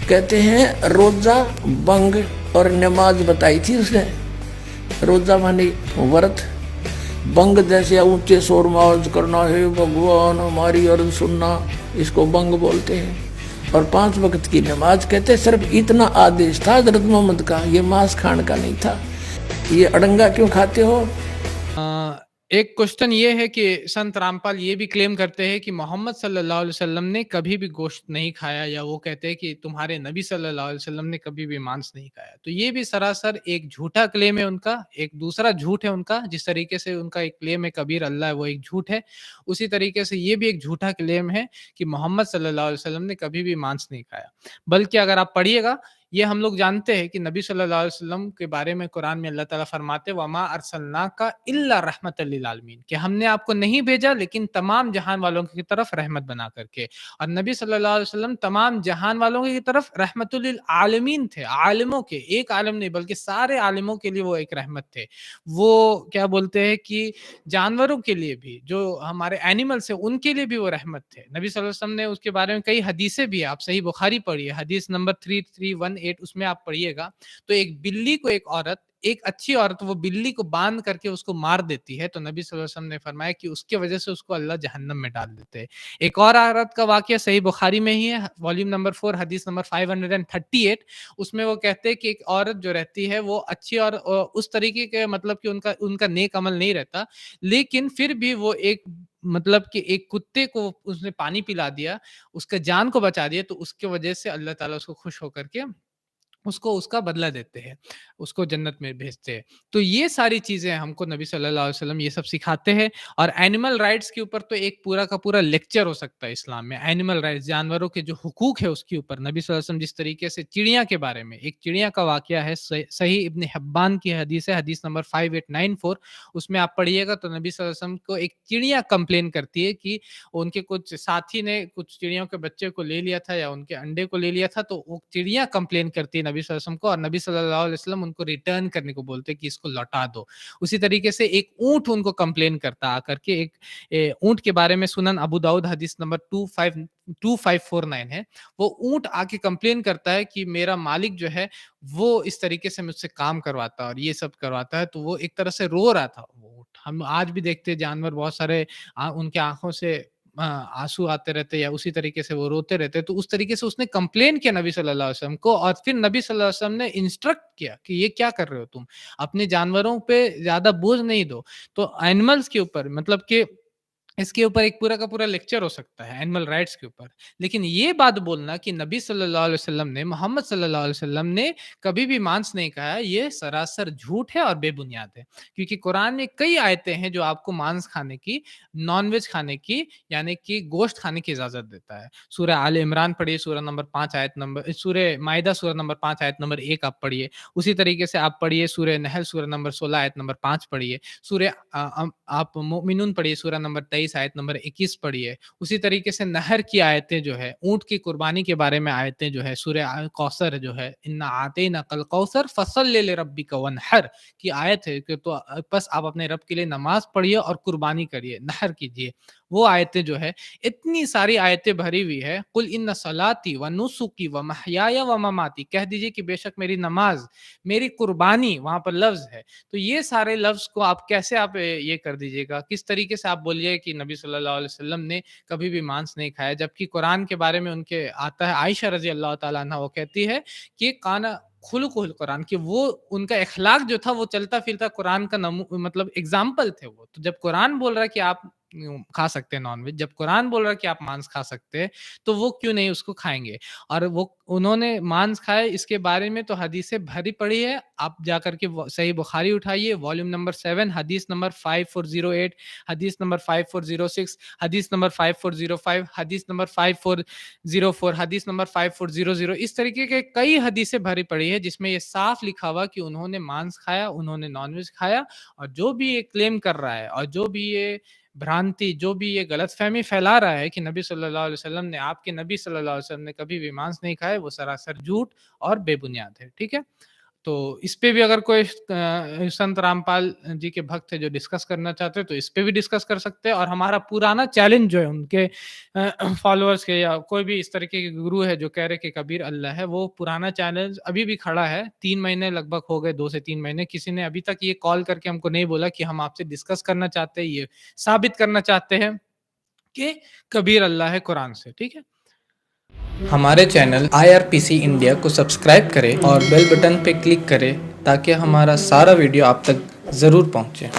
कहते हैं रोजा बंग और नमाज बताई थी उसने। रोजा माने व्रत, बंग जैसे ऊंचे शोर में आवाज करना, है भगवान हमारी अर्ज सुनना, इसको बंग बोलते हैं। और 5 वक्त की नमाज कहते हैं सिर्फ इतना आदेश था हजरत मोहम्मद का, ये मांस खाने का नहीं था। ये अड़ंगा क्यों खाते हो? एक क्वेश्चन ये है कि संत रामपाल ये भी क्लेम करते हैं कि मोहम्मद सल्लल्लाहु अलैहि वसल्लम ने कभी भी गोश्त नहीं खाया, या वो कहते हैं कि तुम्हारे नबी सल्लल्लाहु अलैहि वसल्लम ने कभी भी मांस नहीं खाया। तो ये भी सरासर एक झूठा क्लेम है उनका, एक दूसरा झूठ है उनका। जिस तरीके से उनका एक क्लेम है कबीर अल्लाह है, वो एक झूठ है, उसी तरीके से ये भी एक झूठा क्लेम है कि मोहम्मद सल्लल्लाहु अलैहि वसल्लम ने कभी भी मांस नहीं खाया। बल्कि अगर आप पढ़िएगा, ये हम लोग जानते हैं कि नबी सल्लल्लाहु अलैहि वसल्लम के बारे में कुरान में अल्लाह ताला फरमाते हैं, वमा अरसलनाका इल्ला रहमतल लिल आलमीन, कि हमने आपको नहीं भेजा लेकिन तमाम जहान वालों की तरफ रहमत बना करके। और नबी सल्लल्लाहु अलैहि वसल्लम तमाम जहान वालों की तरफ रहमतुल लिल आलमीन थे, आलिमों के, एक आलिम नहीं बल्कि सारे आलिमों के लिए वो एक रहमत थे। वो क्या बोलते हैं कि जानवरों के लिए भी, जो हमारे एनिमल्स हैं उनके लिए भी वो रहमत थे। नबी सल्लल्लाहु अलैहि वसल्लम ने उसके बारे में कई हदीसें भी है, आप सही बुखारी पढ़िए, हदीस नंबर 3318, उसमें आप पढ़िएगा। तो एक बिल्ली को एक औरत, एक अच्छी औरत वो बिल्ली को बांध करके उसको मार देती है, तो नबी सल्लल्लाहु अलैहि वसल्लम ने फरमाया कि उसकी वजह से उसको अल्लाह जहन्नम में डाल देते हैं। एक और औरत का वाकया सही बुखारी में ही है, वॉल्यूम नंबर 4 हदीस नंबर 538, उसमें वो कहते हैं कि एक औरत जो रहती है वो अच्छी और उस तरीके के, मतलब कि उनका उनका नेक अमल नहीं रहता, लेकिन फिर भी वो एक, मतलब कि एक कुत्ते को उसने पानी पिला दिया, उसका जान को बचा दिया, तो उसकी वजह से अल्लाह ताला उसको खुश होकर के उसको उसका बदला देते हैं, उसको जन्नत में भेजते हैं। तो ये सारी चीज़ें हमको नबी सल्लल्लाहु अलैहि वसल्लम ये सब सिखाते हैं। और एनिमल राइट्स के ऊपर तो एक पूरा का पूरा लेक्चर हो सकता है इस्लाम में। एनिमल राइट्स, जानवरों के जो हुकूक है उसके ऊपर नबी सल्लल्लाहु अलैहि वसल्लम जिस तरीके से चिड़िया के बारे में, एक चिड़िया का वाकया है, सही इब्न हिब्बान की हदीस है, हदीस नंबर 5894, उसमें आप पढ़िएगा तो नबी सल्लल्लाहु अलैहि वसल्लम को एक चिड़िया कंप्लेन करती है कि उनके कुछ साथी ने कुछ चिड़ियों के बच्चे को ले लिया था या उनके अंडे को ले लिया था, तो वो चिड़िया कंप्लेन करती है नबी सल्लल्लाहु अलैहि वसल्लम को, और नबी सल्लल्लाहु अलैहि वसल्लम उनको रिटर्न करने को बोलते हैं कि इसको लौटा दो। उसी तरीके से एक ऊंट उनको कंप्लेन करता आकर के, एक ऊंट के बारे में सुनन अबू दाऊद हदीस नंबर 2549 है। वो ऊंट आके कंप्लेन करता है कि मेरा मालिक जो है वो इस तरीके से मुझसे काम करवाता है और ये सब करवाता है, तो वो एक तरह से रो रहा था वो ऊंट। हम आज भी देखते हैं जानवर बहुत सारे, उनके आंखों से आंसू आते रहते, या उसी तरीके से वो रोते रहते। तो उस तरीके से उसने कंप्लेन किया नबी सल्लल्लाहु अलैहि वसल्लम को, और फिर नबी सल्लल्लाहु अलैहि वसल्लम ने इंस्ट्रक्ट किया कि ये क्या कर रहे हो तुम, अपने जानवरों पे ज्यादा बोझ नहीं दो। तो एनिमल्स के ऊपर, मतलब कि इसके ऊपर एक पूरा का पूरा लेक्चर हो सकता है एनिमल राइट्स के ऊपर। लेकिन ये बात बोलना कि नबी सल्लल्लाहु अलैहि वसल्लम ने, मोहम्मद सल्लल्लाहु अलैहि वसल्लम ने कभी भी मांस नहीं खाया, ये सरासर झूठ है और बेबुनियाद है। क्योंकि कुरान में कई आयतें हैं जो आपको मांस खाने की, नॉन-वेज खाने की, यानी कि गोश्त खाने की इजाज़त देता है। सूरह आले इमरान पढ़िए, सूरह नंबर 5 आयत नंबर, सूरह माइदा सूरह नंबर 5 आयत नंबर 1 आप पढ़िए। उसी तरीके से आप पढ़िए सूरह नहल सूरह नंबर 16 आयत नंबर 5 पढ़िए। सूरह आप मोमिनून पढ़िए, सूरह नंबर 23 आयत नंबर 21 पढ़िए। उसी तरीके से नहर की आयतें जो है, ऊँट की कुर्बानी के बारे में आयतें जो है, सूरह कौसर जो है, इन्ना आतैना कल कौसर फसल्लि लिरब्बिका वन्हर की आयत है कि, तो बस आप अपने रब के लिए नमाज़ पढ़िए और कुर्बानी करिए, नहर कीजिए। वो आयतें जो है, इतनी सारी आयतें भरी हुई है। कुल इन्ना सलाती व नुसुकी व महयाया व ममाती, कह दीजिए कि बेशक मेरी नमाज़, मेरी कुर्बानी, वहाँ पर लफ्ज़ है। तो ये सारे लफ्ज़ को आप कैसे आप ये कर दीजिएगा, किस तरीके से आप बोलिए कि नबी सल्लल्लाहु अलैहि वसल्लम ने कभी भी मांस नहीं खाया, जबकि कुरान के बारे में उनके आता है, आयशा रज़ी अल्लाह ताला अन्हा वो कहती है कि काना खुलुकुल कुरान, कि वो उनका इखलाक जो था वो चलता-फिरता कुरान का मतलब एग्ज़ाम्पल थे वो। तो जब कुरान बोल रहा है कि आप खा सकते हैं नॉन-वेज, जब कुरान बोल रहा है कि आप मांस खा सकते हैं, तो वो क्यों नहीं उसको खाएँगे? और वो उन्होंने मांस खाया, इसके बारे में तो हदीसें भरी पड़ी है। आप जाकर के सही बुखारी उठाइए, वॉल्यूम नंबर 7 हदीस नंबर 5408, हदीस नंबर 5406, हदीस नंबर 5405, हदीस नंबर 5404, हदीस नंबर 5400, इस तरीके के कई हदीसें भरी पड़ी है जिसमें ये साफ लिखा हुआ कि उन्होंने मांस खाया, उन्होंने नॉन-वेज खाया। और जो भी ये क्लेम कर रहा है और जो भी ये भ्रांति, जो भी ये गलतफ़हमी फैला रहा है कि नबी सल्लल्लाहु अलैहि वसल्लम ने, आपके नबी सल्लल्लाहु अलैहि वसल्लम ने कभी भी मांस नहीं खाया, वो सरासर झूठ और बेबुनियाद है। ठीक है? तो इस पे भी अगर कोई संत रामपाल जी के भक्त है जो डिस्कस करना चाहते हैं तो इस पे भी डिस्कस कर सकते हैं। और हमारा पुराना चैलेंज जो है उनके फॉलोअर्स के या कोई भी इस तरीके के गुरु है जो कह रहे कि कबीर अल्लाह है, वो पुराना चैलेंज अभी भी खड़ा है। 3 महीने लगभग हो गए, 2 से 3 महीने, किसी ने अभी तक ये कॉल करके हमको नहीं बोला कि हम आपसे डिस्कस करना चाहते हैं, ये साबित करना चाहते हैं कि कबीर अल्लाह है कुरान से। ठीक है? हमारे चैनल IRPC इंडिया को सब्सक्राइब करें और बेल बटन पे क्लिक करें ताकि हमारा सारा वीडियो आप तक ज़रूर पहुंचे।